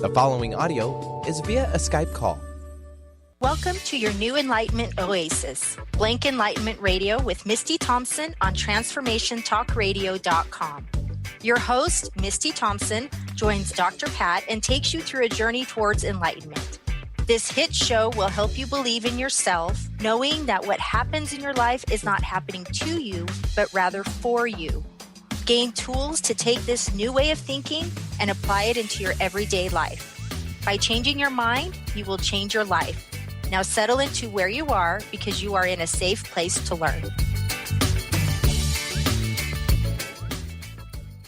The following audio is via a Skype call. Welcome to your new Enlightenment Oasis, Blank Enlightenment Radio with Misty Thompson on TransformationTalkRadio.com. Your host, Misty Thompson, joins Dr. Pat and takes you through a journey towards enlightenment. This hit show will help you believe in yourself, knowing that what happens in your life is not happening to you, but rather for you. Gain tools to take this new way of thinking and apply it into your everyday life. By changing your mind, you will change your life. Now settle into where you are because you are in a safe place to learn.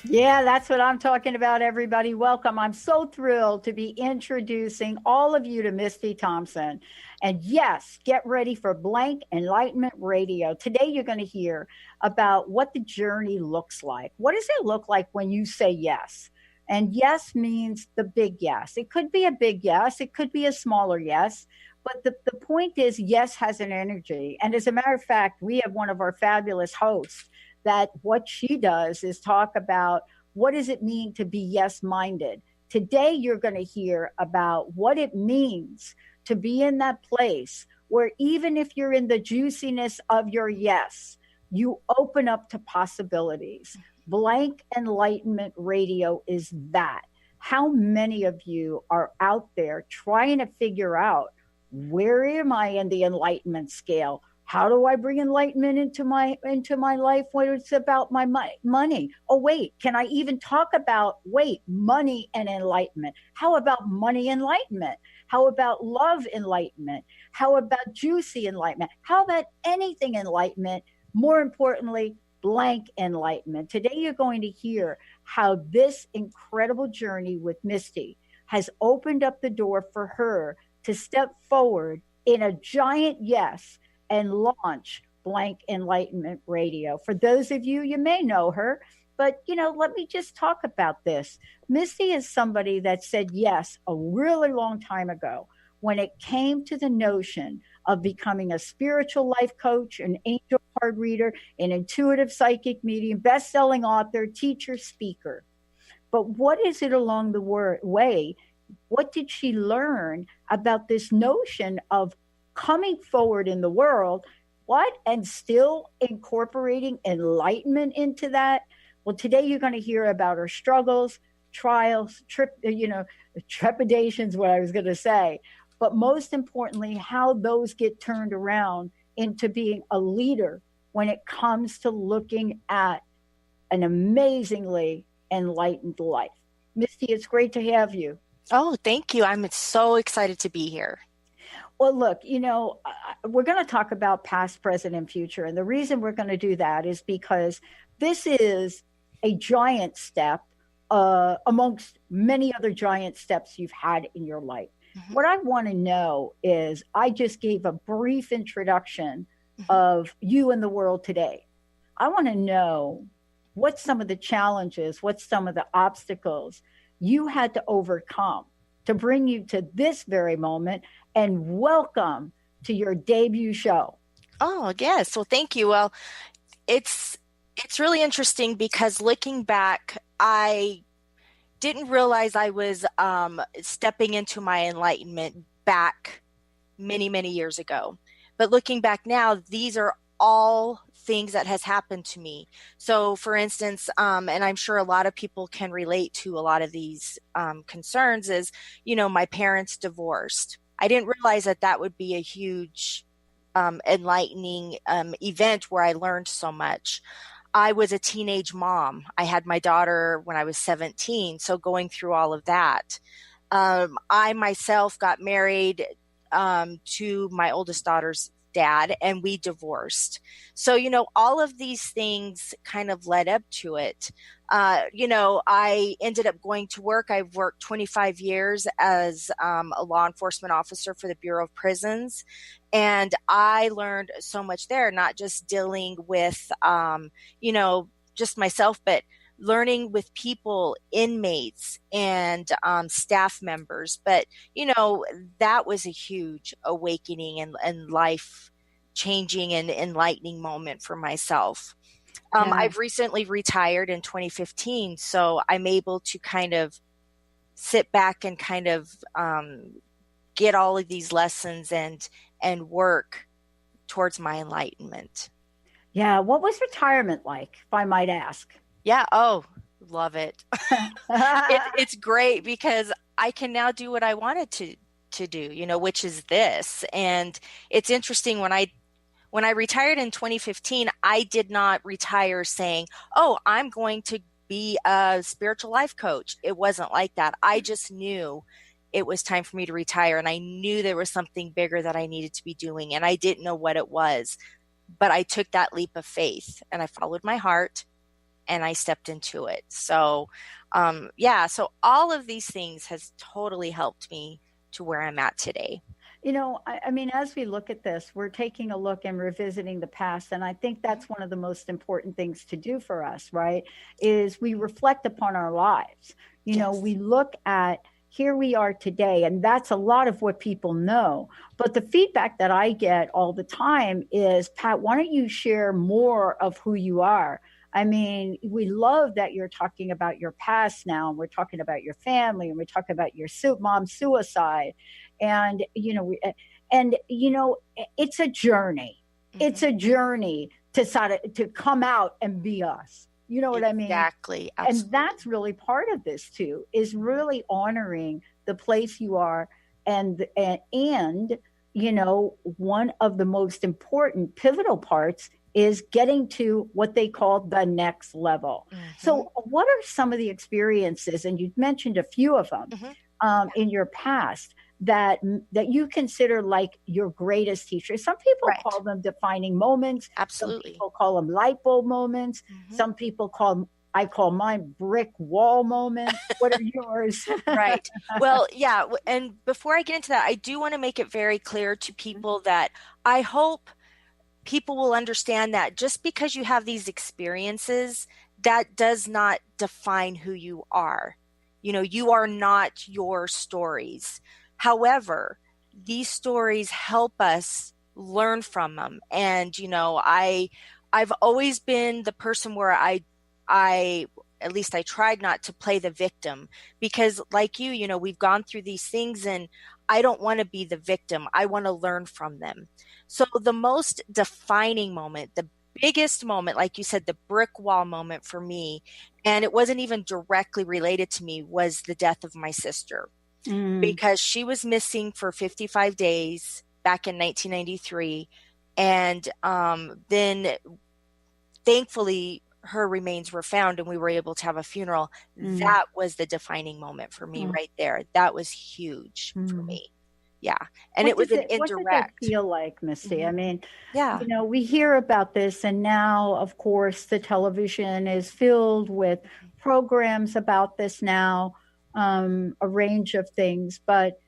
Yeah, that's what I'm talking about, everybody. Welcome. I'm so thrilled to be introducing all of you to Misty Thompson. And yes, get ready for Blank Enlightenment Radio. Today, you're going to hear about what the journey looks like. What does it look like when you say yes? And yes means the big yes. It could be a big yes. It could be a smaller yes. But the point is, yes has an energy. And as a matter of fact, we have one of our fabulous hosts that what she does is talk about what does it mean to be yes-minded. Today, you're going to hear about what it means to be in that place where even if you're in the juiciness of your yes, you open up to possibilities. Blank Enlightenment Radio is that. How many of you are out there trying to figure out, where am I in the enlightenment scale? How do I bring enlightenment into my life when it's about my money? Oh, wait, can I even talk about, money and enlightenment? How about money enlightenment? How about love enlightenment? How about juicy enlightenment? How about anything enlightenment? More importantly, blank enlightenment. Today, you're going to hear how this incredible journey with Misty has opened up the door for her to step forward in a giant yes and launch Blank Enlightenment Radio. For those of you, you may know her, but, let me just talk about this. Misty is somebody that said yes a really long time ago when it came to the notion of becoming a spiritual life coach, an angel card reader, an intuitive psychic medium, best-selling author, teacher, speaker. But what is it along the way? What did she learn about this notion of coming forward in the world, and still incorporating enlightenment into that? Well, today you're going to hear about her struggles, trials, trepidations, what I was going to say, but most importantly, how those get turned around into being a leader when it comes to looking at an amazingly enlightened life. Misty, it's great to have you. Oh, thank you. I'm so excited to be here. Well, look, we're going to talk about past, present, and future. And the reason we're going to do that is because this is a giant step amongst many other giant steps you've had in your life. Mm-hmm. What I want to know is, I just gave a brief introduction of you in the world today. I want to know what some of the challenges, what some of the obstacles you had to overcome to bring you to this very moment, and welcome to your debut show. Oh, yes. Well, thank you. Well, it's really interesting because looking back, I didn't realize I was stepping into my enlightenment back many, many years ago. But looking back now, these are all things that has happened to me. So for instance, and I'm sure a lot of people can relate to a lot of these concerns is, my parents divorced. I didn't realize that would be a huge enlightening event where I learned so much. I was a teenage mom. I had my daughter when I was 17. So going through all of that, I myself got married to my oldest daughter's dad, and we divorced. So, all of these things kind of led up to it. I ended up going to work. I've worked 25 years as a law enforcement officer for the Bureau of Prisons. And I learned so much there, not just dealing with, just myself, but learning with people, inmates, and staff members. But, that was a huge awakening and life changing and enlightening moment for myself. I've recently retired in 2015, so I'm able to kind of sit back and kind of get all of these lessons and work towards my enlightenment. Yeah. What was retirement like, if I might ask? Yeah. Oh, love it. It's great because I can now do what I wanted to do, which is this. And it's interesting, when I retired in 2015, I did not retire saying, "Oh, I'm going to be a spiritual life coach." It wasn't like that. I just knew it was time for me to retire, and I knew there was something bigger that I needed to be doing, and I didn't know what it was. But I took that leap of faith and I followed my heart and I stepped into it. So, so all of these things has totally helped me to where I'm at today. I mean, as we look at this, we're taking a look and revisiting the past. And I think that's one of the most important things to do for us, right? Is we reflect upon our lives. Yes. We look at here we are today, and that's a lot of what people know. But the feedback that I get all the time is, Pat, why don't you share more of who you are? I mean, we love that you're talking about your past now, and we're talking about your family, and we're talking about your mom's suicide. And, it's a journey. Mm-hmm. It's a journey to come out and be us. You know what I mean? Exactly. And that's really part of this too, is really honoring the place you are. And one of the most important pivotal parts is getting to what they call the next level. Mm-hmm. So what are some of the experiences, and you've mentioned a few of them, mm-hmm. In your past, that you consider like your greatest teacher? Some people right. call them defining moments. Absolutely. Some people call them light bulb moments. Mm-hmm. Some people I call mine brick wall moments. What are yours? Right. Well, yeah. And before I get into that, I do want to make it very clear to people that I hope people will understand that just because you have these experiences, that does not define who you are. You are not your stories. However, these stories help us learn from them. And, I've always been the person where I at least I tried not to play the victim, because like we've gone through these things and I don't want to be the victim. I want to learn from them. So the most defining moment, the biggest moment, like you said, the brick wall moment for me, and it wasn't even directly related to me, was the death of my sister. Because she was missing for 55 days back in 1993. And then thankfully her remains were found and we were able to have a funeral. That was the defining moment for me right there. That was huge for me. Yeah. And it was an indirect. What did that feel like, Misty? I mean, we hear about this, and now, of course, the television is filled with programs about this now. A range of things, but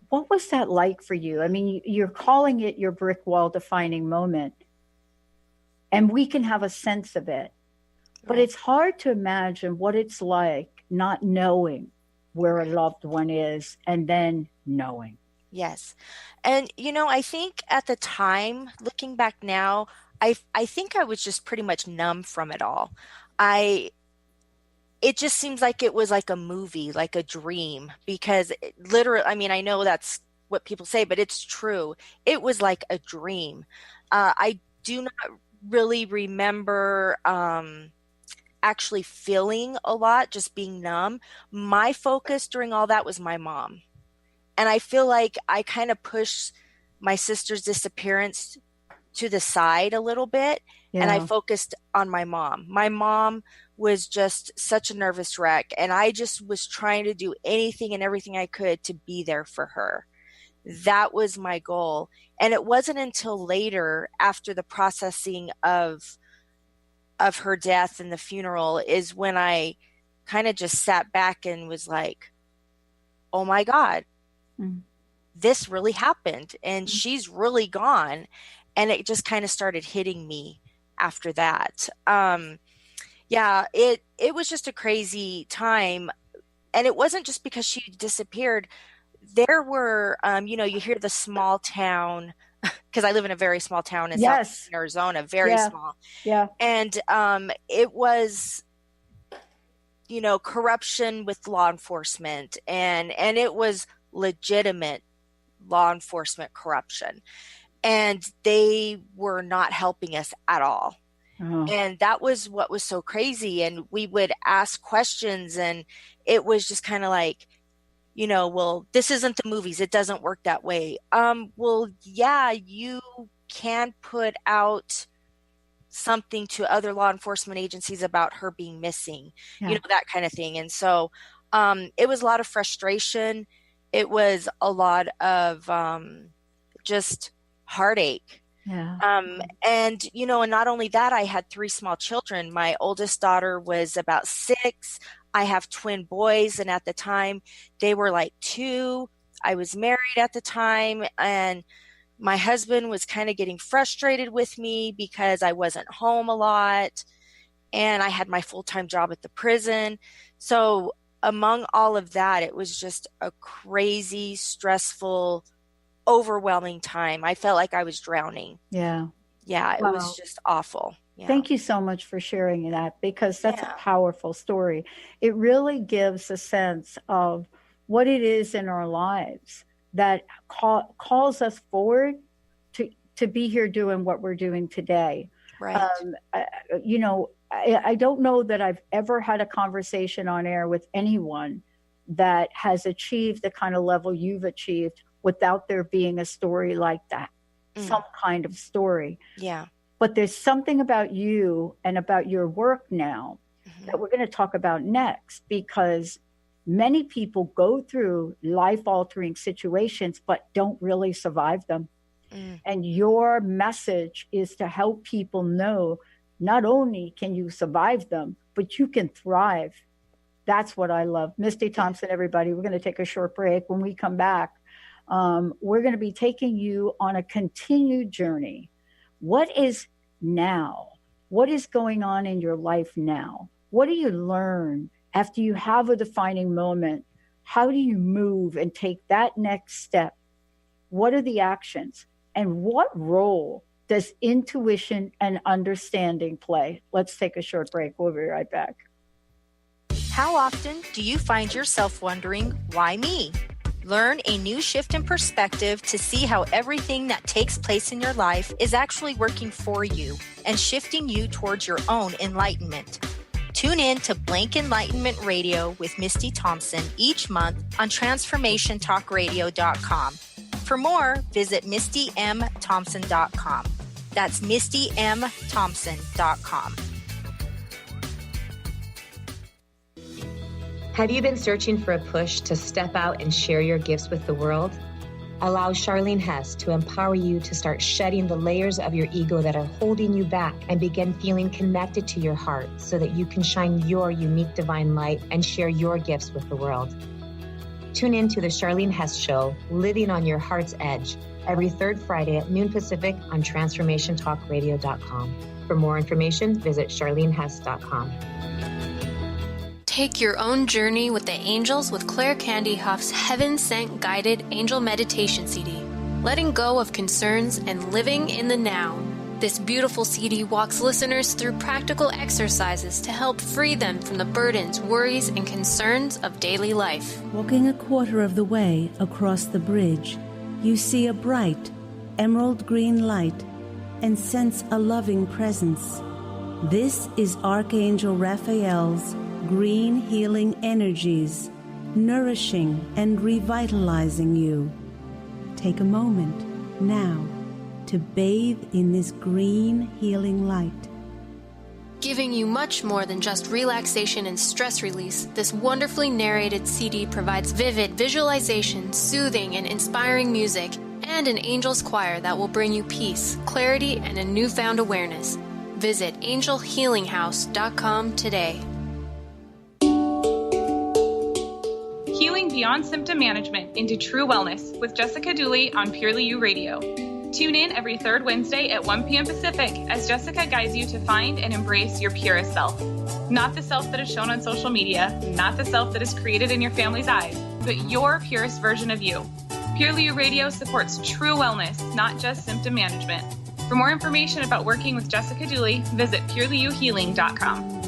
what was that like for you? I mean, you're calling it your brick wall defining moment, and we can have a sense of it, but it's hard to imagine what it's like not knowing where a loved one is and then knowing. Yes. And, I think at the time, looking back now, I think I was just pretty much numb from it all. It just seems like it was like a movie, like a dream, because literally, I mean, I know that's what people say, but it's true. It was like a dream. I do not really remember actually feeling a lot, just being numb. My focus during all that was my mom. And I feel like I kind of pushed my sister's disappearance to the side a little bit. Yeah. And I focused on my mom. My mom was just such a nervous wreck. And I just was trying to do anything and everything I could to be there for her. That was my goal. And it wasn't until later, after the processing of her death and the funeral, is when I kind of just sat back and was like, oh my God, this really happened. And she's really gone. And it just kind of started hitting me after that. It was just a crazy time. And it wasn't just because she disappeared. There were, you hear the small town, because I live in a very small town in South Arizona, very small. Yeah. And it was corruption with law enforcement, and it was legitimate law enforcement corruption, and they were not helping us at all. Oh. And that was what was so crazy. And we would ask questions, and it was just kind of like, well, this isn't the movies. It doesn't work that way. Well, yeah, you can put out something to other law enforcement agencies about her being missing, that kind of thing. And so it was a lot of frustration. It was a lot of just heartache. Yeah. And, and not only that, I had 3 small children. My oldest daughter was about 6. I have twin boys. And at the time they were like 2. I was married at the time, and my husband was kind of getting frustrated with me because I wasn't home a lot, and I had my full-time job at the prison. So among all of that, it was just a crazy, stressful, overwhelming time. I felt like I was drowning. Yeah. Yeah, it was just awful. Yeah. Thank you so much for sharing that, because that's a powerful story. It really gives a sense of what it is in our lives that calls us forward to be here doing what we're doing today. Right. I don't know that I've ever had a conversation on air with anyone that has achieved the kind of level you've achieved without there being a story like that, some kind of story. Yeah. But there's something about you and about your work now that we're going to talk about next, because many people go through life-altering situations but don't really survive them. And your message is to help people know not only can you survive them, but you can thrive. That's what I love. Misty Thompson, everybody, we're going to take a short break. When we come back, we're going to be taking you on a continued journey. What is now? What is going on in your life now? What do you learn after you have a defining moment? How do you move and take that next step? What are the actions? And what role does intuition and understanding play? Let's take a short break. We'll be right back. How often do you find yourself wondering, why me? Learn a new shift in perspective to see how everything that takes place in your life is actually working for you and shifting you towards your own enlightenment. Tune in to Blank Enlightenment Radio with Misty Thompson each month on TransformationTalkRadio.com. For more, visit MistyMThompson.com. That's MistyMThompson.com. Have you been searching for a push to step out and share your gifts with the world? Allow Charlene Hess to empower you to start shedding the layers of your ego that are holding you back and begin feeling connected to your heart so that you can shine your unique divine light and share your gifts with the world. Tune in to the Charlene Hess Show, Living on Your Heart's Edge, every 3rd Friday at noon Pacific on TransformationTalkRadio.com. For more information, visit CharleneHess.com. Take your own journey with the angels with Claire Candy Huff's Heaven Sent Guided Angel Meditation CD, letting go of concerns and living in the now. This beautiful CD walks listeners through practical exercises to help free them from the burdens, worries, and concerns of daily life. Walking a quarter of the way across the bridge, you see a bright, emerald green light and sense a loving presence. This is Archangel Raphael's green healing energies, nourishing and revitalizing you. Take a moment now to bathe in this green healing light. Giving you much more than just relaxation and stress release, this wonderfully narrated CD provides vivid visualization, soothing and inspiring music, and an angel's choir that will bring you peace, clarity, and a newfound awareness. Visit angelhealinghouse.com today. Healing Beyond Symptom Management into True Wellness with Jessica Dooley on Purely You Radio. Tune in every 3rd Wednesday at 1 p.m. Pacific as Jessica guides you to find and embrace your purest self. Not the self that is shown on social media, not the self that is created in your family's eyes, but your purest version of you. Purely You Radio supports true wellness, not just symptom management. For more information about working with Jessica Dooley, visit purelyyouhealing.com.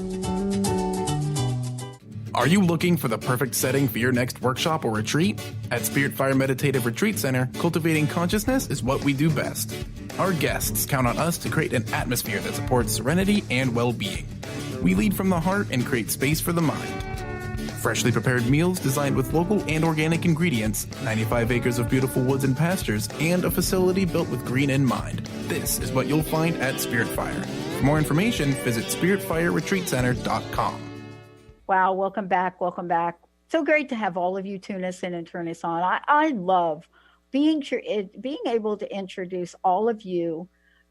Are you looking for the perfect setting for your next workshop or retreat? At Spirit Fire Meditative Retreat Center, cultivating consciousness is what we do best. Our guests count on us to create an atmosphere that supports serenity and well-being. We lead from the heart and create space for the mind. Freshly prepared meals designed with local and organic ingredients, 95 acres of beautiful woods and pastures, and a facility built with green in mind. This is what you'll find at Spirit Fire. For more information, visit spiritfireretreatcenter.com. Wow, welcome back. Welcome back. So great to have all of you tune us in and turn us on. I love being able to introduce all of you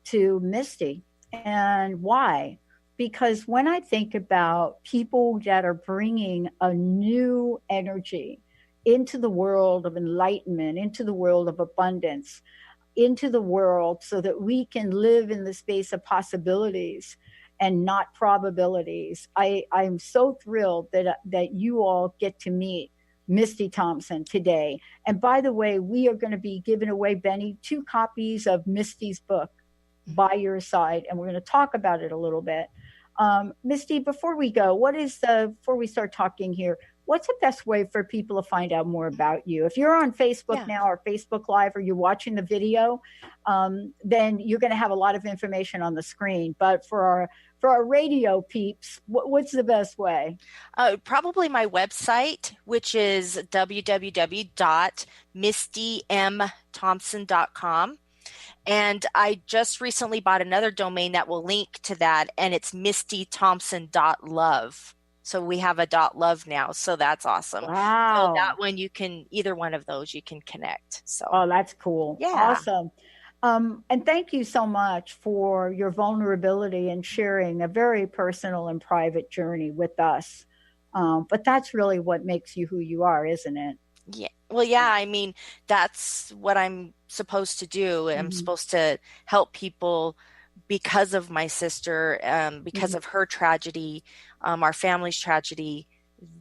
to Misty. And why? Because when I think about people that are bringing a new energy into the world of enlightenment, into the world of abundance, into the world so that we can live in the space of possibilities and not probabilities. I'm so thrilled that you all get to meet Misty Thompson today. And by the way, we are going to be giving away, Benny, 2 copies of Misty's book, By Your Side, and we're going to talk about it a little bit. Misty, before we go, before we start talking here, what's the best way for people to find out more about you? If you're on Facebook now or Facebook Live, or you're watching the video, then you're going to have a lot of information on the screen. But for our radio peeps, what's the best way? Probably my website, which is www.mistymthompson.com. And I just recently bought another domain that will link to that, and it's mistythompson.love. So we have a .love now, so that's awesome. Wow. So that one either one of those you can connect. So. Oh, that's cool. Yeah. Awesome. And thank you so much for your vulnerability and sharing a very personal and private journey with us. But that's really what makes you who you are, isn't it? Yeah. Well, yeah, I mean, that's what I'm supposed to do. I'm supposed to help people because of my sister, because of her tragedy, our family's tragedy.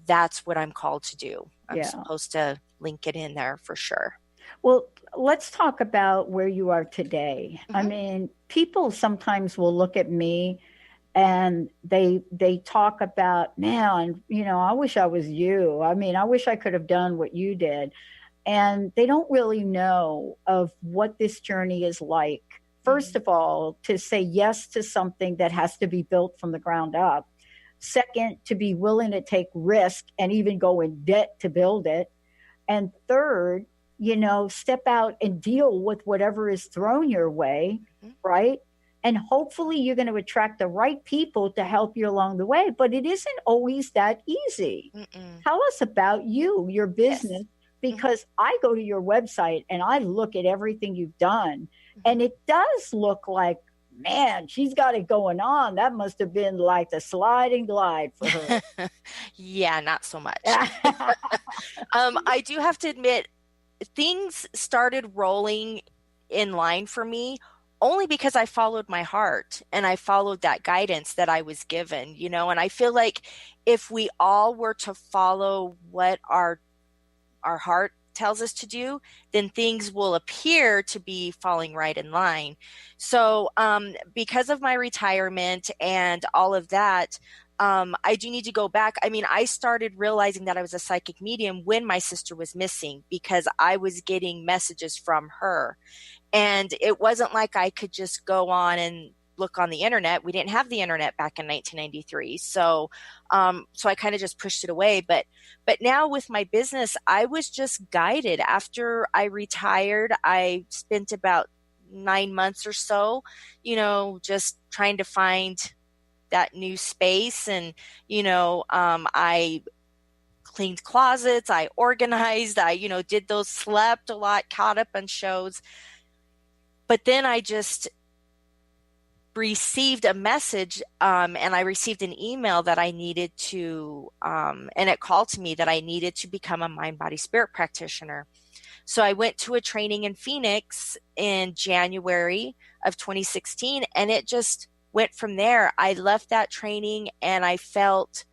That's what I'm called to do. I'm supposed to link it in there for sure. Well, let's talk about where you are today. I mean, people sometimes will look at me and they talk about, man, I wish I was you. I mean, I wish I could have done what you did. And they don't really know of what this journey is like. First of all, to say yes to something that has to be built from the ground up. Second, to be willing to take risk and even go in debt to build it. And third, step out and deal with whatever is thrown your way, right? And hopefully you're going to attract the right people to help you along the way. But it isn't always that easy. Tell us about you, your business, because I go to your website and I look at everything you've done. And it does look like, man, she's got it going on. That must have been like the sliding glide for her. Yeah, not so much. I do have to admit, things started rolling in line for me only because I followed my heart and I followed that guidance that I was given, and I feel like if we all were to follow what our heart tells us to do, then things will appear to be falling right in line. So because of my retirement and all of that, I do need to go back. I mean, I started realizing that I was a psychic medium when my sister was missing because I was getting messages from her. And it wasn't like I could just go on and look on the internet. We didn't have the internet back in 1993. So I kind of just pushed it away. But now with my business, I was just guided. After I retired, I spent about 9 months or so, just trying to find that new space. And, I cleaned closets, I organized, I, did those, slept a lot, caught up on shows. But then I just received a message and I received an email that I needed to, and it called to me that I needed to become a mind, body, spirit practitioner. So I went to a training in Phoenix in January of 2016, and it just went from there. I left that training and I felt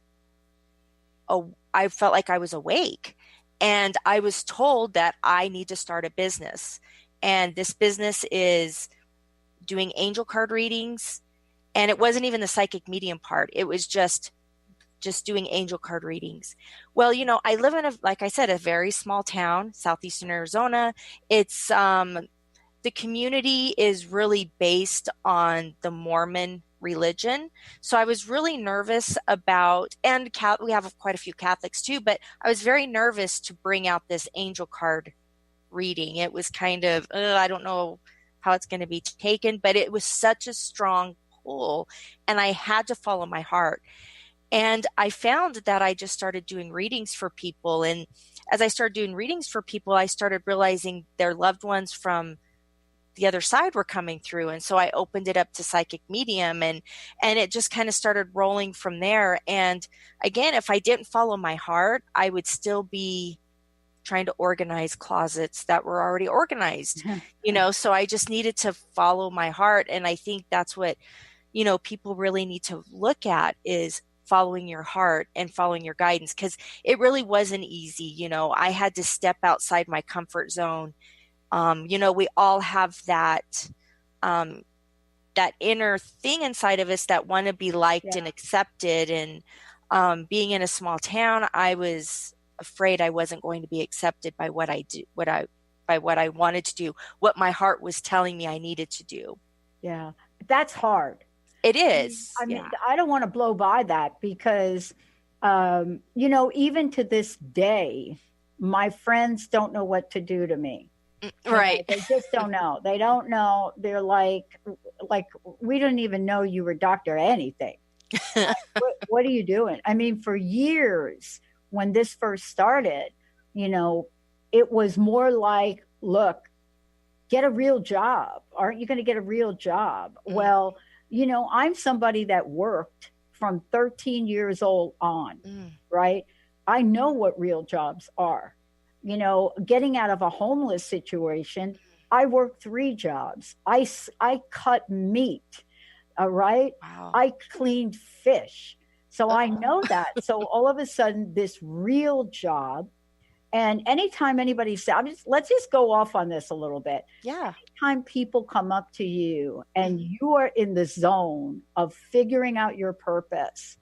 like I was awake, and I was told that I need to start a business. And this business is doing angel card readings. And it wasn't even the psychic medium part. It was just just doing angel card readings. Well, I live in like I said, a very small town, southeastern Arizona. It's the community is really based on the Mormon religion. So I was really nervous about, and we have quite a few Catholics too, but I was very nervous to bring out this angel card reading. It was kind of, I don't know how it's going to be taken, but it was such a strong pull, and I had to follow my heart. And I found that I just started doing readings for people. And as I started doing readings for people, I started realizing their loved ones from the other side were coming through. And so I opened it up to psychic medium, and it just kind of started rolling from there. And again, if I didn't follow my heart, I would still be trying to organize closets that were already organized, so I just needed to follow my heart. And I think that's what, people really need to look at, is following your heart and following your guidance, because it really wasn't easy. I had to step outside my comfort zone. We all have that inner thing inside of us that want to be liked and accepted. And being in a small town, I was afraid I wasn't going to be accepted by what I do, by what I wanted to do, what my heart was telling me I needed to do. Yeah, that's hard. It is. I mean, I don't want to blow by that, because, even to this day, my friends don't know what to do to me. Right. They just don't know. They don't know. They're like, we didn't even know you were Dr. anything. What are you doing? I mean, for years, when this first started, it was more like, look, get a real job. Aren't you going to get a real job? Mm-hmm. Well, I'm somebody that worked from 13 years old on, right? I know what real jobs are. Getting out of a homeless situation, I worked 3 jobs. I cut meat, all right? Wow. I cleaned fish. So I know that. So all of a sudden, this real job, and anytime anybody says, let's just go off on this a little bit. Yeah. Anytime people come up to you and you are in the zone of figuring out your purpose,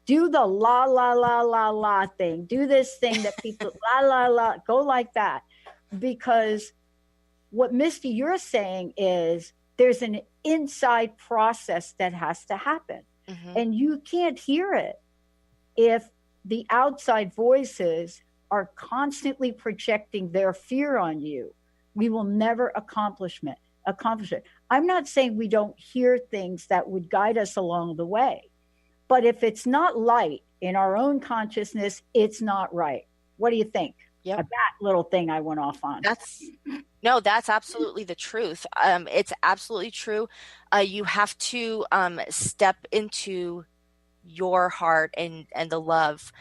do the la, la, la, la, la thing. Do this thing that people, la, la, la, go like that. Because what, Misty, you're saying is there's an inside process that has to happen. Mm-hmm. And you can't hear it if the outside voices are constantly projecting their fear on you. We will never accomplish it. I'm not saying we don't hear things that would guide us along the way. But if it's not light in our own consciousness, it's not right. What do you think? Yep. That little thing I went off on. That's absolutely the truth. It's absolutely true. You have to step into your heart and the love.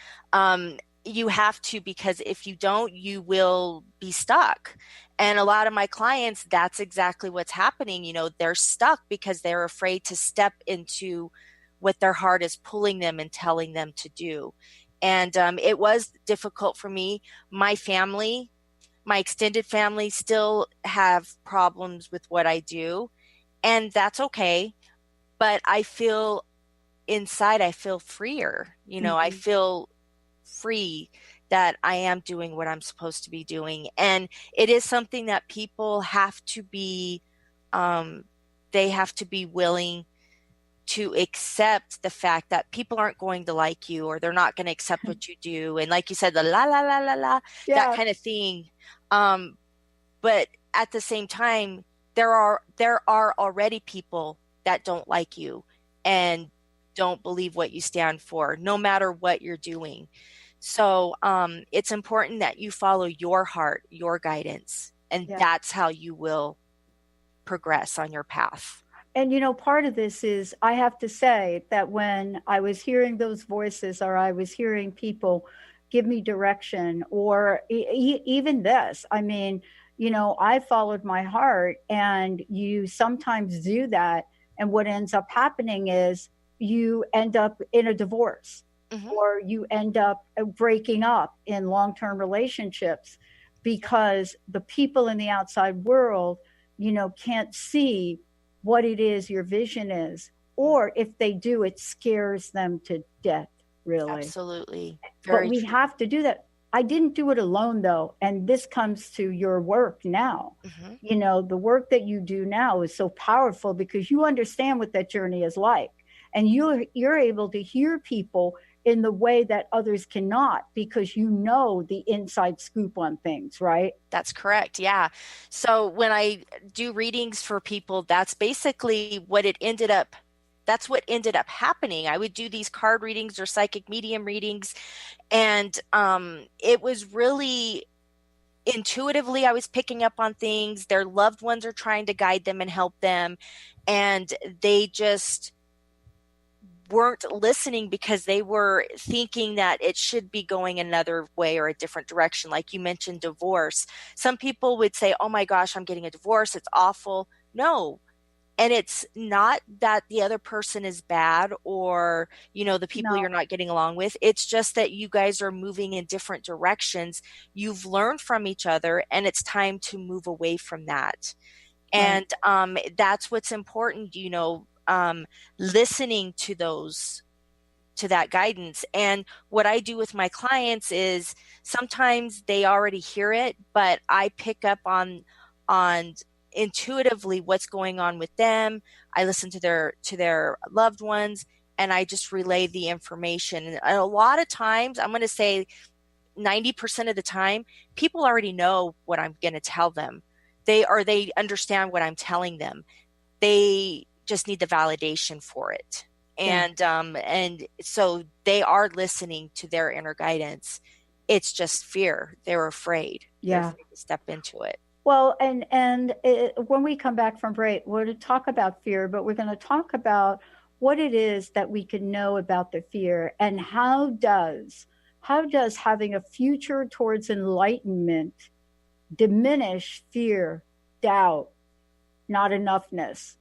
You have to, because if you don't, you will be stuck. And a lot of my clients, that's exactly what's happening. They're stuck because they're afraid to step into what their heart is pulling them and telling them to do. And it was difficult for me. My family, my extended family, still have problems with what I do. And that's okay. But I feel inside, I feel freer. I feel free that I am doing what I'm supposed to be doing. And it is something that people have to be, they have to be willing to accept the fact that people aren't going to like you, or they're not going to accept what you do. And like you said, the la, la, la, la, la, that kind of thing. But at the same time, there are already people that don't like you and don't believe what you stand for, no matter what you're doing. So it's important that you follow your heart, your guidance, and that's how you will progress on your path. And, part of this is, I have to say that when I was hearing those voices, or I was hearing people give me direction, or even this, I mean, I followed my heart, and you sometimes do that. And what ends up happening is you end up in a divorce, or you end up breaking up in long-term relationships, because the people in the outside world, can't see what it is your vision is, or if they do, it scares them to death, really. Absolutely. But we have to do that. I didn't do it alone, though. And this comes to your work now. Mm-hmm. You know, the work that you do now is so powerful because you understand what that journey is like. And you're able to hear people in the way that others cannot because you know the inside scoop on things, right? That's correct. Yeah. So when I do readings for people, that's basically what that's what ended up happening. I would do these card readings or psychic medium readings. And it was really intuitively, I was picking up on things. Their loved ones are trying to guide them and help them. And they just weren't listening because they were thinking that it should be going another way or a different direction. Like you mentioned, divorce. Some people would say, oh my gosh, I'm getting a divorce. It's awful. No. And it's not that the other person is bad or, you know, the people you're not getting along with. It's just that you guys are moving in different directions. You've learned from each other and it's time to move away from that. And that's what's important, you know, listening to that guidance. And what I do with my clients is sometimes they already hear it, but I pick up on intuitively what's going on with them. I listen to their loved ones and I just relay the information. And a lot of times, I'm going to say 90% of the time, people already know what I'm going to tell them. They understand what I'm telling them. They just need the validation for it. And so they are listening to their inner guidance. It's just fear. They're afraid. They're afraid to step into it. Well, and when we come back from break, we're going to talk about fear, but we're going to talk about what it is that we can know about the fear and how does having a future towards enlightenment diminish fear, doubt, not enoughness,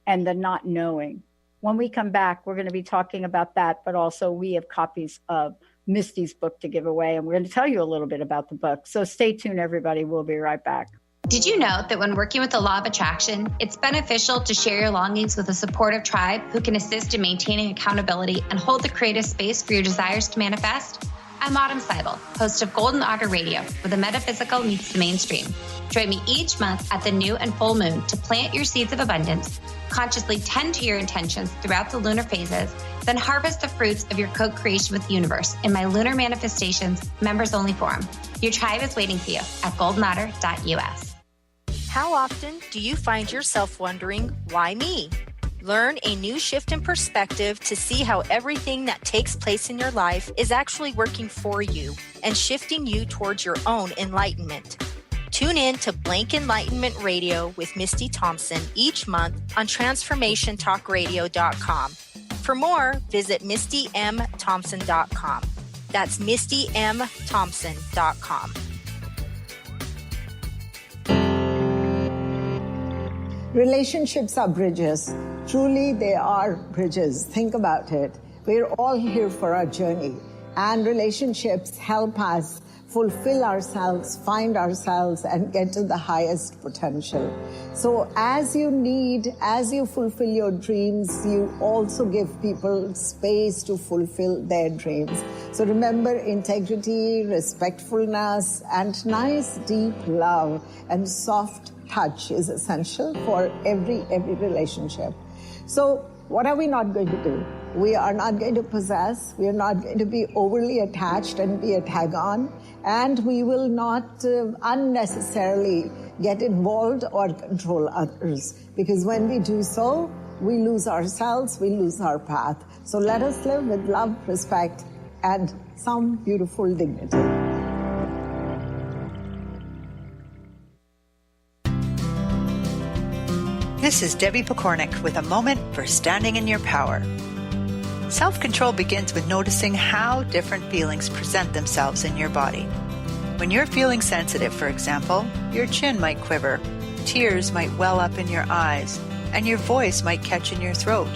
and the not knowing. When we come back, we're going to be talking about that, but also we have copies of Misty's book to give away, and we're going to tell you a little bit about the book. So stay tuned, everybody. We'll be right back. Did you know that when working with the law of attraction, it's beneficial to share your longings with a supportive tribe who can assist in maintaining accountability and hold the creative space for your desires to manifest? I'm Autumn Seibel, host of Golden Otter Radio, where the metaphysical meets the mainstream. Join me each month at the new and full moon to plant your seeds of abundance, consciously tend to your intentions throughout the lunar phases, then harvest the fruits of your co-creation with the universe in my Lunar Manifestations members-only forum. Your tribe is waiting for you at goldenotter.us. How often do you find yourself wondering, why me? Learn a new shift in perspective to see how everything that takes place in your life is actually working for you and shifting you towards your own enlightenment. Tune in to Blank Enlightenment Radio with Misty Thompson each month on TransformationTalkRadio.com. For more, visit MistyMThompson.com. That's MistyMThompson.com. Relationships are bridges. Truly, they are bridges. Think about it. We're all here for our journey, and relationships help us fulfill ourselves, find ourselves, and get to the highest potential. So as you fulfill your dreams, you also give people space to fulfill their dreams. So remember, integrity, respectfulness, and nice, deep love and soft touch is essential for every relationship. So what are we not going to do? We are not going to possess. We are not going to be overly attached and be a tag-on. And we will not unnecessarily get involved or control others. Because when we do so, we lose ourselves, we lose our path. So let us live with love, respect, and some beautiful dignity. This is Debbie Pokornik with a moment for standing in your power. Self-control begins with noticing how different feelings present themselves in your body. When you're feeling sensitive, for example, your chin might quiver, tears might well up in your eyes, and your voice might catch in your throat.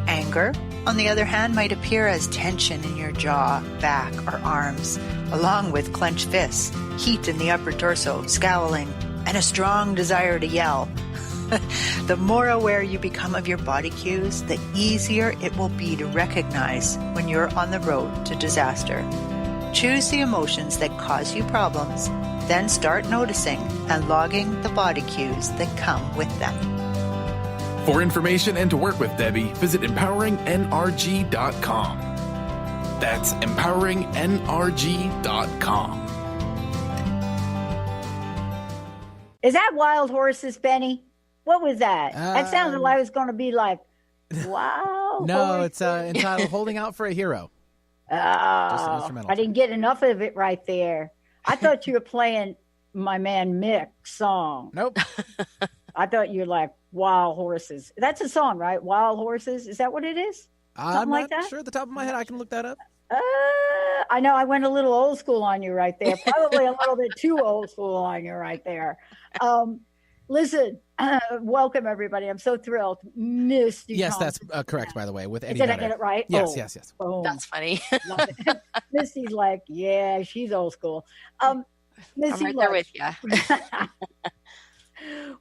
Anger, on the other hand, might appear as tension in your jaw, back, or arms, along with clenched fists, heat in the upper torso, scowling, and a strong desire to yell. The more aware you become of your body cues, the easier it will be to recognize when you're on the road to disaster. Choose the emotions that cause you problems, then start noticing and logging the body cues that come with them. For information and to work with Debbie, visit empoweringnrg.com. That's empoweringnrg.com. Is that Wild Horses, Benny? What was that? That sounded like it was going to be like, wow. No, it's entitled Holding Out for a Hero. Oh, I didn't get enough of it right there. I thought you were playing my man Mick's song. Nope. I thought you were like Wild Horses. That's a song, right? Wild Horses. Is that what it is? I'm like not that? sure at the top of my head. I can look that up. I know I went a little old school on you right there. Probably a little bit too old school on you right there. Listen, welcome everybody. I'm so thrilled. Misty Yes, Thompson. that's correct, by the way, with Eddie Did I Vedder. get it right? Yes, Oh, yes. boom. That's funny. Love it. Misty's like, yeah, she's old school. Misty, I'm right there with you.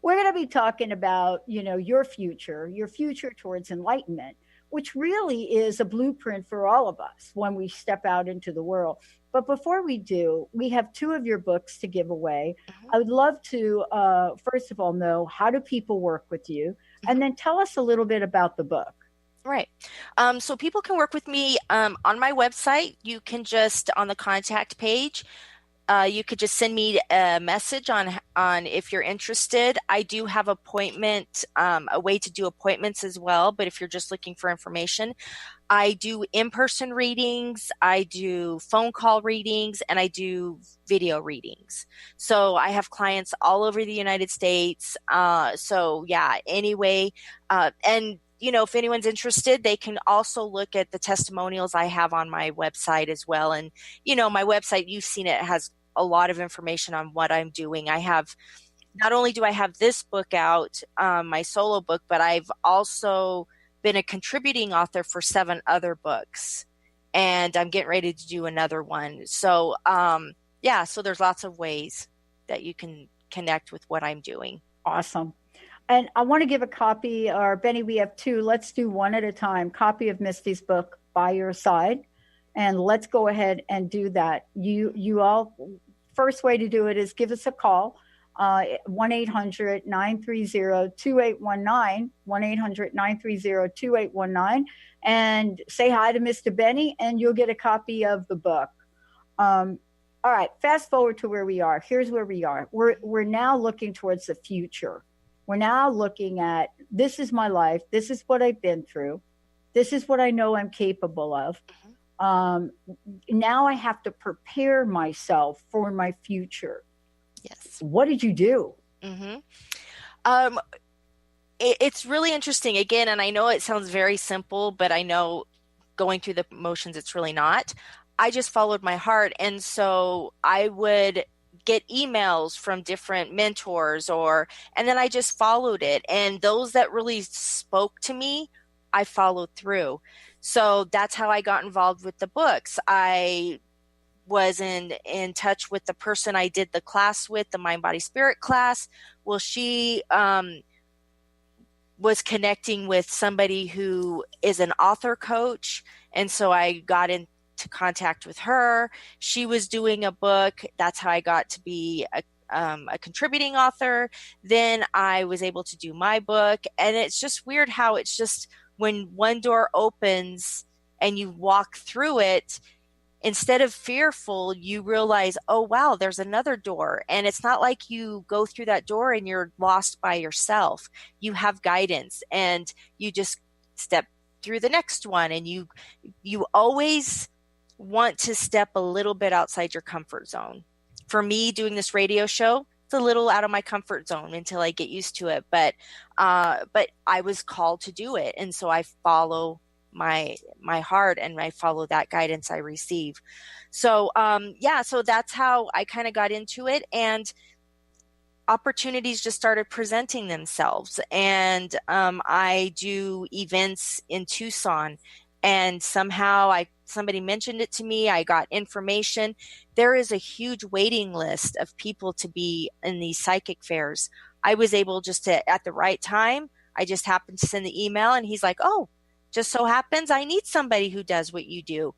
We're going to be talking about, your future towards enlightenment, which really is a blueprint for all of us when we step out into the world. But before we do, we have 2 of your books to give away. I would love to, first of all, know, how do people work with you? And then tell us a little bit about the book. Right. So people can work with me on my website. You can just, on the contact page, you could just send me a message on if you're interested. I do have a way to do appointments as well. But if you're just looking for information, I do in-person readings, I do phone call readings, and I do video readings. So I have clients all over the United States. Anyway, and if anyone's interested, they can also look at the testimonials I have on my website as well. And, my website, you've seen it, has a lot of information on what I'm doing. Not only do I have this book out, my solo book, but I've also been a contributing author for 7 other books, and I'm getting ready to do another one. So, so there's lots of ways that you can connect with what I'm doing. Awesome. And I want to give a copy, or Benny, we have 2. Let's do one at a time. Copy of Misty's book, By Your Side. And let's go ahead and do that. You all, first way to do it is give us a call. 1-800-930-2819, 1-800-930-2819, and say hi to Mr. Benny, and you'll get a copy of the book. All right, fast forward to where we are. Here's where we are. We're now looking towards the future. We're now looking at, this is my life. This is what I've been through. This is what I know I'm capable of. Now I have to prepare myself for my future. Yes. What did you do? It's really interesting again, and I know it sounds very simple, but I know going through the motions, it's really not. I just followed my heart. And so I would get emails from different mentors and then I just followed it. And those that really spoke to me, I followed through. So that's how I got involved with the books. I was in touch with the person I did the class with, the Mind, Body, Spirit class. Well, she was connecting with somebody who is an author coach. And so I got into contact with her. She was doing a book. That's how I got to be a contributing author. Then I was able to do my book. And it's just weird how it's just when one door opens and you walk through it, instead of fearful, you realize, oh, wow, there's another door. And it's not like you go through that door and you're lost by yourself. You have guidance and you just step through the next one. And you always want to step a little bit outside your comfort zone. For me, doing this radio show, it's a little out of my comfort zone until I get used to it. But I was called to do it. And so I follow my heart and I follow that guidance I receive. So, so that's how I kind of got into it, and opportunities just started presenting themselves. And I do events in Tucson, and somehow somebody mentioned it to me. I got information. There is a huge waiting list of people to be in these psychic fairs I was able just to, at the right time, I just happened to send the email and he's like, oh, just so happens I need somebody who does what you do.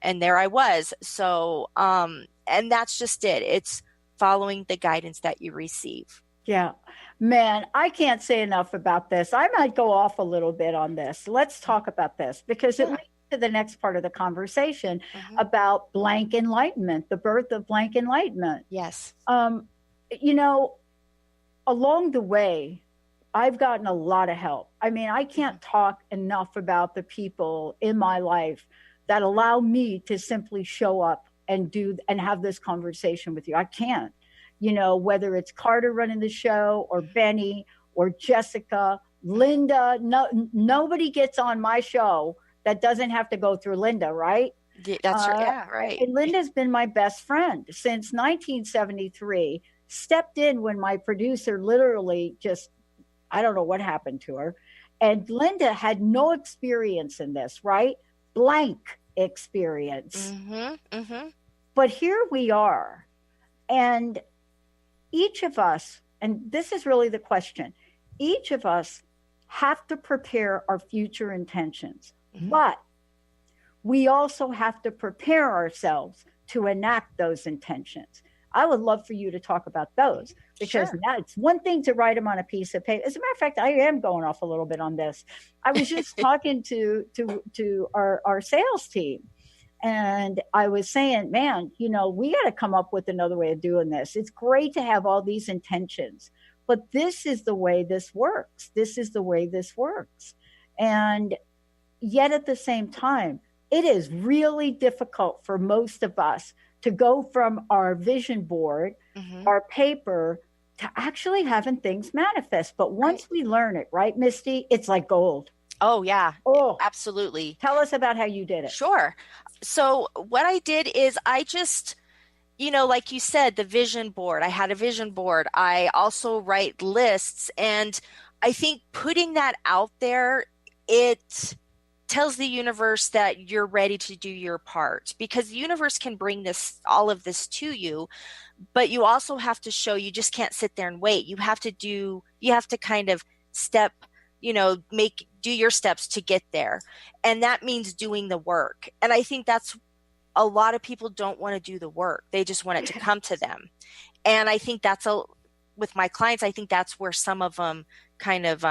And there I was. So, and that's just it. It's following the guidance that you receive. Yeah, man, I can't say enough about this. I might go off a little bit on this. Let's talk about this because it leads to the next part of the conversation about blank enlightenment, the birth of blank enlightenment. Yes. You know, along the way, I've gotten a lot of help. I mean, I can't talk enough about the people in my life that allow me to simply show up and have this conversation with you. I can't. You know, whether it's Carter running the show or Benny or Jessica, Linda, nobody gets on my show that doesn't have to go through Linda, right? That's right. Yeah, right. And Linda's been my best friend since 1973, stepped in when my producer literally just, I don't know what happened to her. And Linda had no experience in this, right? Blank experience. But here we are. And each of us, and this is really the question, each of us have to prepare our future intentions, but we also have to prepare ourselves to enact those intentions. I would love for you to talk about those because that's one thing to write them on a piece of paper. As a matter of fact, I am going off a little bit on this. I was just talking to our sales team. And I was saying, man, you know, we got to come up with another way of doing this. It's great to have all these intentions, but this is the way this works. This is the way this works. And yet at the same time, it is really difficult for most of us to go from our vision board, our paper, to actually having things manifest. But once we learn it, right, Misty, it's like gold. Oh, yeah. Oh, absolutely. Tell us about how you did it. Sure. So what I did is I just, you know, like you said, the vision board, I had a vision board. I also write lists. And I think putting that out there, it tells the universe that you're ready to do your part because the universe can bring this, all of this to you, but you also have to show, you just can't sit there and wait. You have to kind of step, you know, do your steps to get there. And that means doing the work. And I think that's, a lot of people don't want to do the work. They just want it to come to them. And I think with my clients, I think that's where some of them kind of,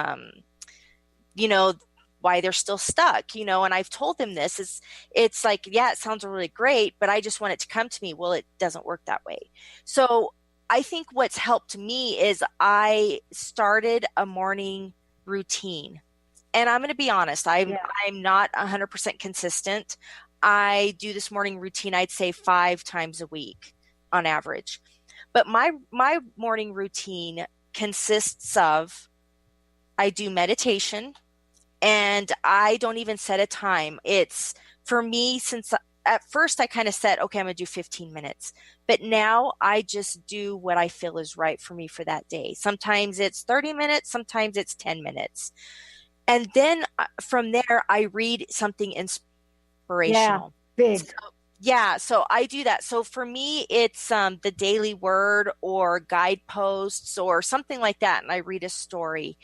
you know, why they're still stuck, you know, and I've told them this it's like, yeah, it sounds really great, but I just want it to come to me. Well, it doesn't work that way. So I think what's helped me is I started a morning routine. And I'm going to be honest, I'm not 100% consistent. I do this morning routine, I'd say 5 times a week on average. But my morning routine consists of, I do meditation and I don't even set a time. It's for me, since at first I kind of said, okay, I'm going to do 15 minutes. But now I just do what I feel is right for me for that day. Sometimes it's 30 minutes, sometimes it's 10 minutes. And then from there, I read something inspirational. Yeah, big. So I do that. So for me, it's the daily word or guideposts or something like that. And I read a story.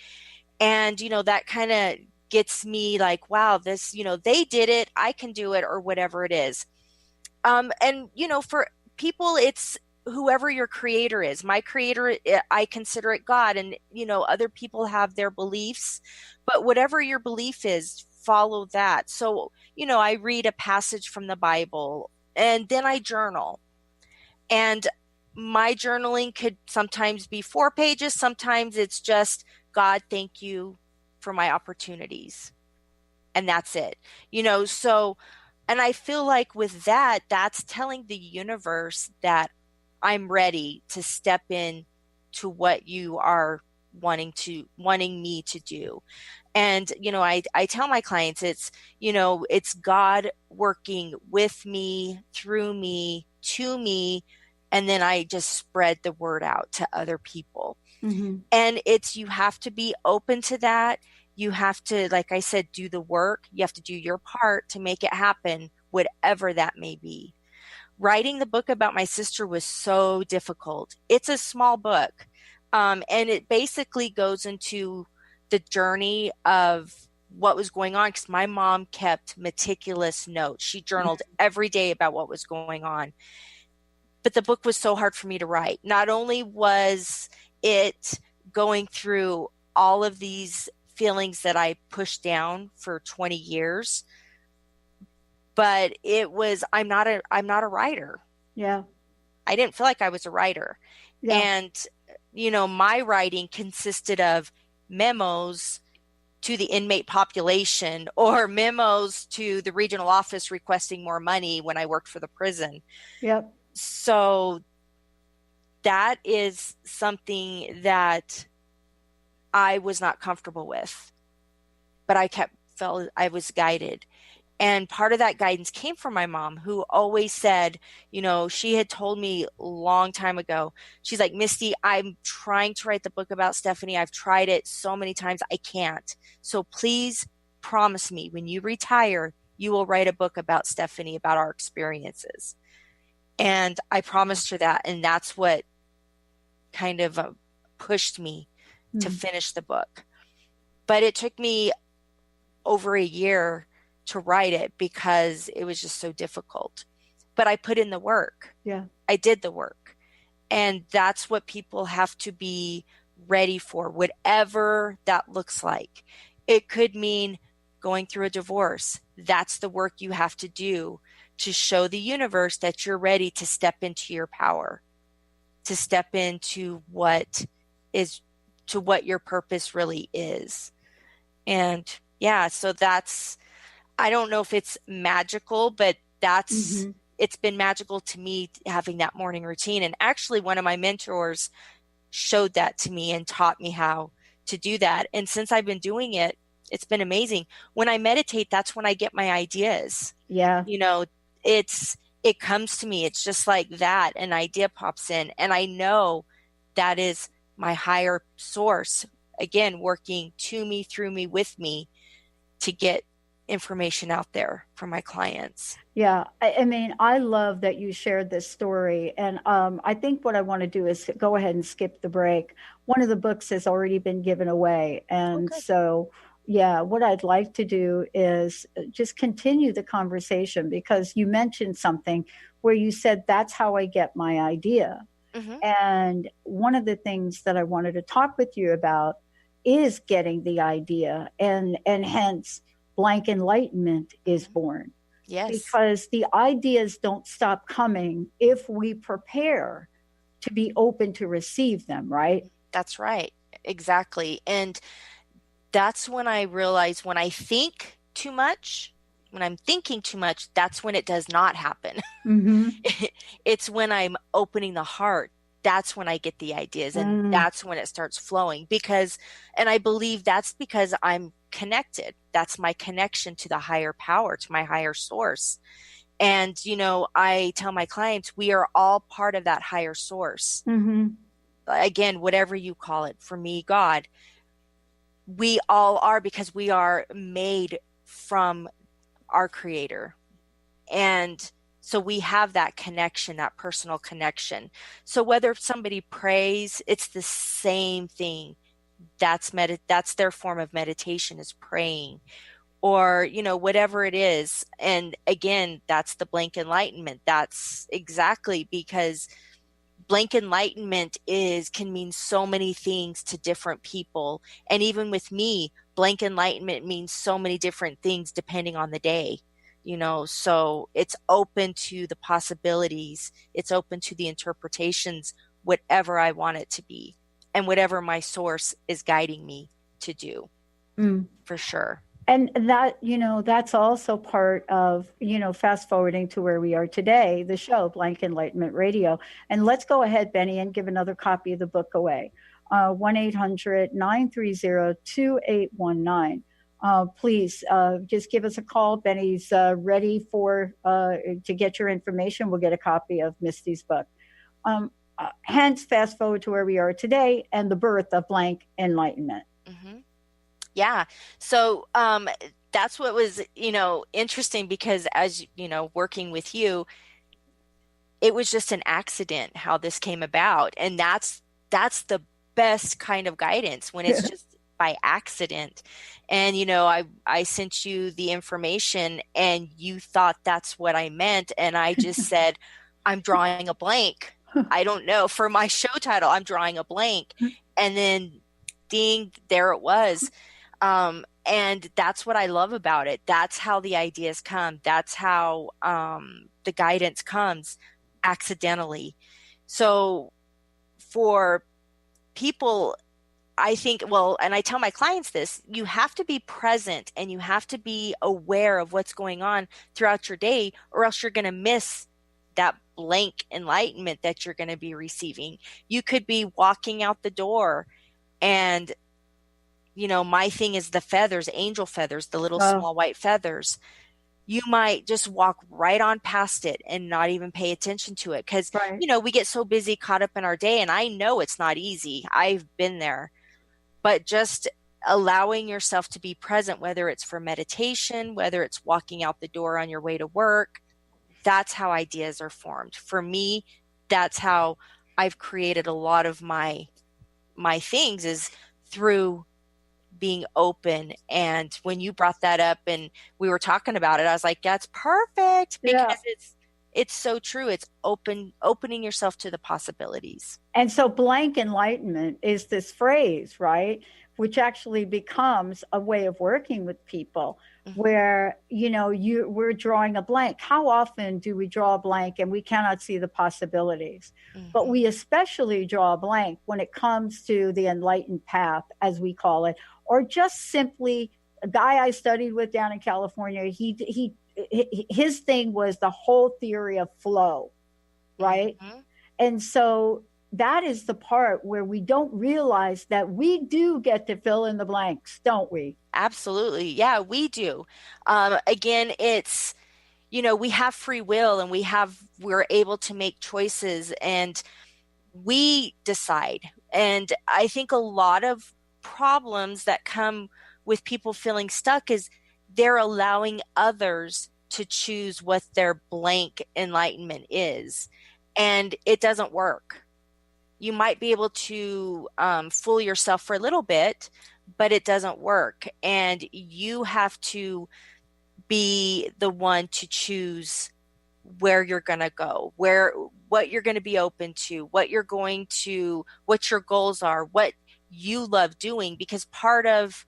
And, you know, that kind of gets me like, wow, this, you know, they did it, I can do it, or whatever it is. And, you know, for people, it's whoever your creator is. My creator, I consider it God. And, you know, other people have their beliefs, but whatever your belief is, follow that. So, you know, I read a passage from the Bible and then I journal. And my journaling could sometimes be 4 pages. Sometimes it's just, God, thank you for my opportunities. And that's it, you know, so, and I feel like with that, that's telling the universe that I'm ready to step in to what you are wanting me to do. And, you know, I tell my clients, it's, you know, it's God working with me, through me, to me, and then I just spread the word out to other people. Mm-hmm. And you have to be open to that. You have to, like I said, do the work. You have to do your part to make it happen, whatever that may be. Writing the book about my sister was so difficult. It's a small book, And it basically goes into the journey of what was going on, because my mom kept meticulous notes. She journaled every day about what was going on. But the book was so hard for me to write. Not only was it going through all of these feelings that I pushed down for 20 years, but it was, I'm not a writer. Yeah. I didn't feel like I was a writer. Yeah. And, my writing consisted of memos to the inmate population or memos to the regional office requesting more money when I worked for the prison. Yep. So that is something that I was not comfortable with, but I felt I was guided. And part of that guidance came from my mom, who always said, she had told me a long time ago, she's like, Misty, I'm trying to write the book about Stephanie. I've tried it so many times. I can't. So please promise me when you retire, you will write a book about Stephanie, about our experiences. And I promised her that. And that's what kind of pushed me to finish the book. But it took me over a year to write it because it was just so difficult. But I put in the work. Yeah. I did the work. And that's what people have to be ready for, whatever that looks like. It could mean going through a divorce. That's the work you have to do to show the universe that you're ready to step into your power, to step into what your purpose really is. And yeah, so I don't know if it's magical, but it's been magical to me having that morning routine. And actually one of my mentors showed that to me and taught me how to do that. And since I've been doing it, it's been amazing. When I meditate, that's when I get my ideas. Yeah. It comes to me. It's just like that. An idea pops in and I know that is my higher source, again, working to me, through me, with me to get information out there for my clients. Yeah. I mean, I love that you shared this story. And I think what I want to do is go ahead and skip the break. One of the books has already been given away. And so, yeah, what I'd like to do is just continue the conversation, because you mentioned something where you said, that's how I get my idea. And one of the things that I wanted to talk with you about is getting the idea, and hence blank enlightenment is born. Yes. Because the ideas don't stop coming if we prepare to be open to receive them, right? That's right. Exactly. And that's when I realize when I think too much, when I'm thinking too much, that's when it does not happen. It's when I'm opening the heart. That's when I get the ideas, and that's when it starts flowing, and I believe that's because I'm connected. That's my connection to the higher power, to my higher source. And, I tell my clients, we are all part of that higher source. Again, whatever you call it, for me, God, we all are, because we are made from our Creator. And so we have that connection, that personal connection. So whether somebody prays, it's the same thing. That's their form of meditation, is praying, or, whatever it is. And again, that's the blank enlightenment. That's exactly, because blank enlightenment can mean so many things to different people. And even with me, blank enlightenment means so many different things depending on the day. So it's open to the possibilities. It's open to the interpretations, whatever I want it to be, and whatever my source is guiding me to do, for sure. And that, that's also part of, fast forwarding to where we are today, the show, Blank Enlightenment Radio. And let's go ahead, Benny, and give another copy of the book away. 1-800-930-2819. Please just give us a call. Benny's ready to get your information. We'll get a copy of Misty's book. Hence, fast forward to where we are today and the birth of blank enlightenment. Yeah. So that's what was, interesting, because as, working with you, it was just an accident how this came about. And that's the best kind of guidance when it's just by accident. And, I sent you the information and you thought that's what I meant. And I just said, I'm drawing a blank. I don't know. For my show title, I'm drawing a blank. And then ding, there it was. And that's what I love about it. That's how the ideas come. That's how the guidance comes accidentally. So for people, I think, and I tell my clients this, you have to be present and you have to be aware of what's going on throughout your day, or else you're going to miss that blank enlightenment that you're going to be receiving. You could be walking out the door and, my thing is the feathers, angel feathers, the little small white feathers. You might just walk right on past it and not even pay attention to it. Because, we get so busy, caught up in our day. And I know it's not easy. I've been there. But just allowing yourself to be present, whether it's for meditation, whether it's walking out the door on your way to work, that's how ideas are formed. For me, that's how I've created a lot of my things, is through being open. And when you brought that up and we were talking about it, I was like, that's perfect, because it's so true. It's opening yourself to the possibilities. And so blank enlightenment is this phrase, right? Which actually becomes a way of working with people, where, we're drawing a blank. How often do we draw a blank and we cannot see the possibilities? But we especially draw a blank when it comes to the enlightened path, as we call it, or just simply a guy I studied with down in California. His thing was the whole theory of flow, right? And so that is the part where we don't realize that we do get to fill in the blanks, don't we? Absolutely. Yeah, we do. Again, it's, we have free will and we're able to make choices and we decide. And I think a lot of problems that come with people feeling stuck is they're allowing others to choose what their blank enlightenment is. And it doesn't work. You might be able to fool yourself for a little bit, but it doesn't work. And you have to be the one to choose where you're going to go, what you're going to be open to, what your goals are, what you love doing, because part of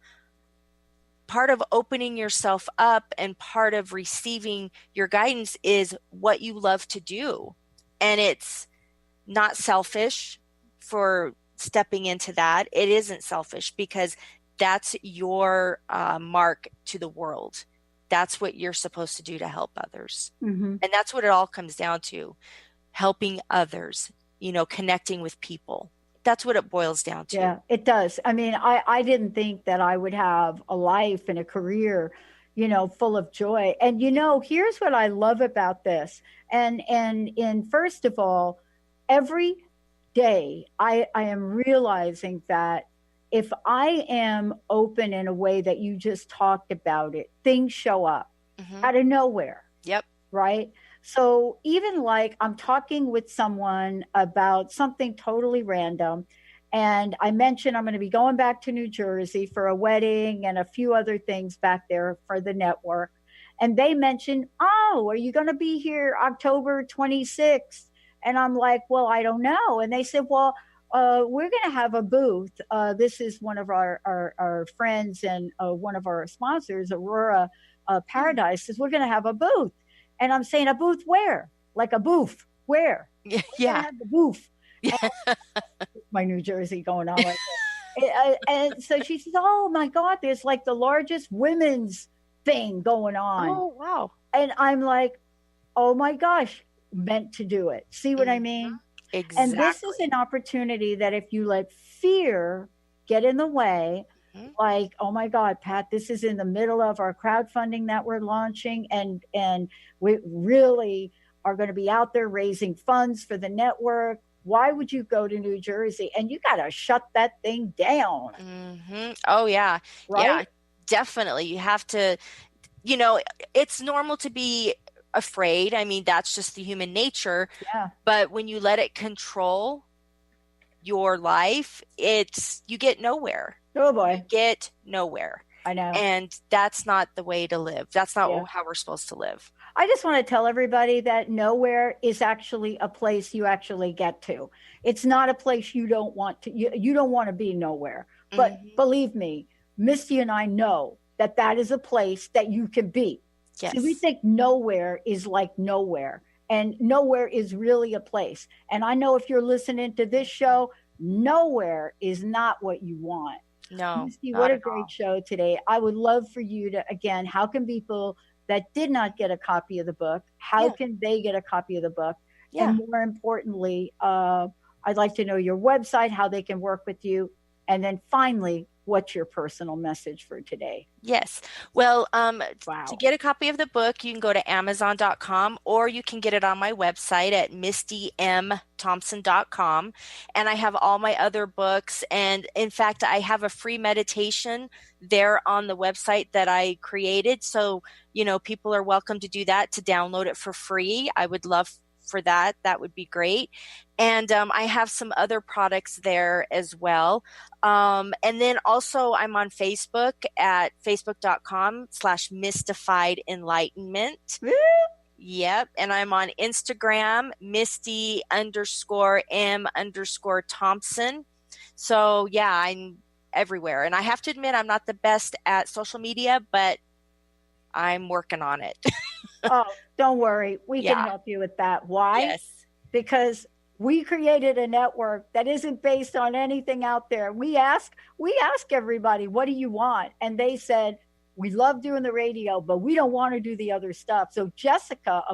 opening yourself up and part of receiving your guidance is what you love to do. And it's not selfish for stepping into that. It isn't selfish because that's your mark to the world. That's what you're supposed to do to help others. And that's what it all comes down to, helping others, connecting with people. That's what it boils down to. Yeah, it does. I mean, I didn't think that I would have a life and a career, full of joy. And, here's what I love about this. And first of all, every day I am realizing that if I am open in a way that you just talked about it, things show up out of nowhere. Yep. Right. So even like I'm talking with someone about something totally random, and I mentioned I'm going to be going back to New Jersey for a wedding and a few other things back there for the network. And they mentioned, oh, are you going to be here October 26th? And I'm like, well, I don't know. And they said, well, we're going to have a booth. This is one of our friends and one of our sponsors, Aurora Paradise, says we're going to have a booth. And I'm saying, a booth where? Like a booth where? Yeah. Have the booth. Yeah. My New Jersey going on like that. And so she says, oh my God, there's like the largest women's thing going on. Oh, wow. And I'm like, oh my gosh, meant to do it. See what I mean? Exactly. And this is an opportunity that if you let fear get in the way, like, oh my God, Pat, this is in the middle of our crowdfunding that we're launching. And we really are going to be out there raising funds for the network. Why would you go to New Jersey? And you got to shut that thing down. Oh, yeah. Right? Yeah, definitely. You have to, it's normal to be afraid. I mean, that's just the human nature. Yeah. But when you let it control your life, you get nowhere. Oh boy. You get nowhere. I know. And that's not the way to live. That's not how we're supposed to live. I just want to tell everybody that nowhere is actually a place you actually get to. It's not a place you don't want to, you don't want to be nowhere. But believe me, Misty and I know that is a place that you can be. Yes. So we think nowhere is like nowhere, and nowhere is really a place. And I know if you're listening to this show, nowhere is not what you want. No. Misty, what a great show today. I would love for you to, again, how can people that did not get a copy of the book, how can they get a copy of the book? Yeah. And more importantly, I'd like to know your website, how they can work with you. And then finally, what's your personal message for today? Yes. Well, to get a copy of the book, you can go to Amazon.com, or you can get it on my website at MistyMThompson.com. And I have all my other books. And in fact, I have a free meditation there on the website that I created. So, people are welcome to do that, to download it for free. I would love for that. That would be great. And I have some other products there as well. And then also I'm on Facebook at facebook.com/mystified enlightenment. Yep. And I'm on Instagram, Misty_M_Thompson. So yeah, I'm everywhere. And I have to admit, I'm not the best at social media, but I'm working on it. Oh, don't worry. We can help you with that. Why? Yes. Because we created a network that isn't based on anything out there. We ask everybody, what do you want? And they said, we love doing the radio, but we don't want to do the other stuff. So Jessica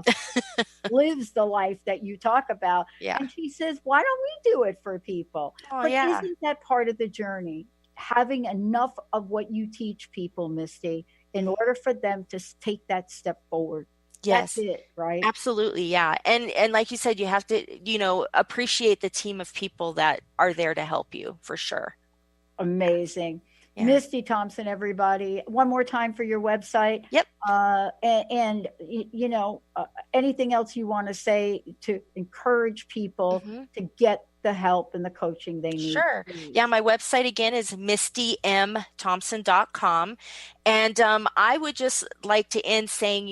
lives the life that you talk about. Yeah. And she says, why don't we do it for people? Oh, but yeah. Isn't that part of the journey? Having enough of what you teach people, Misty, in order for them to take that step forward. Yes. That's it, right? Absolutely. Yeah. And like you said, you have to, appreciate the team of people that are there to help you, for sure. Amazing. Yeah. Misty Thompson, everybody. One more time for your website. Yep. Anything else you want to say to encourage people to get the help and the coaching they need? Sure. Yeah. My website again is MistyMThompson.com. And I would just like to end saying,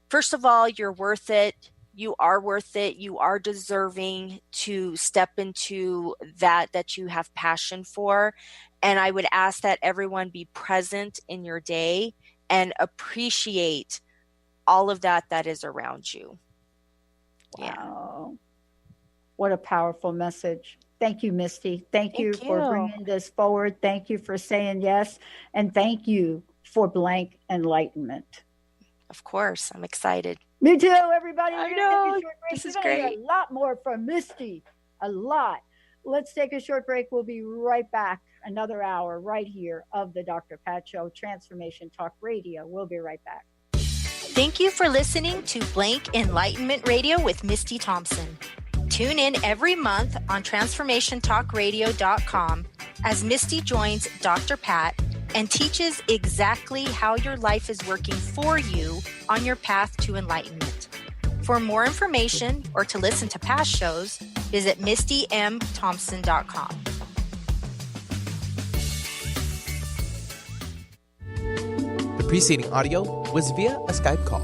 first of all, you're worth it. You are worth it. You are deserving to step into that you have passion for. And I would ask that everyone be present in your day and appreciate all of that is around you. Wow. What a powerful message. Thank you, Misty. Thank you for bringing this forward. Thank you for saying yes. And thank you for blank enlightenment. Of course. I'm excited. Me too, everybody. I know. This is great. A lot more from Misty. A lot. Let's take a short break. We'll be right back. Another hour right here of the Dr. Pat Show, Transformation Talk Radio. We'll be right back. Thank you for listening to Blank Enlightenment Radio with Misty Thompson. Tune in every month on TransformationTalkRadio.com as Misty joins Dr. Pat and teaches exactly how your life is working for you on your path to enlightenment. For more information or to listen to past shows, visit MistyMThompson.com. The preceding audio was via a Skype call.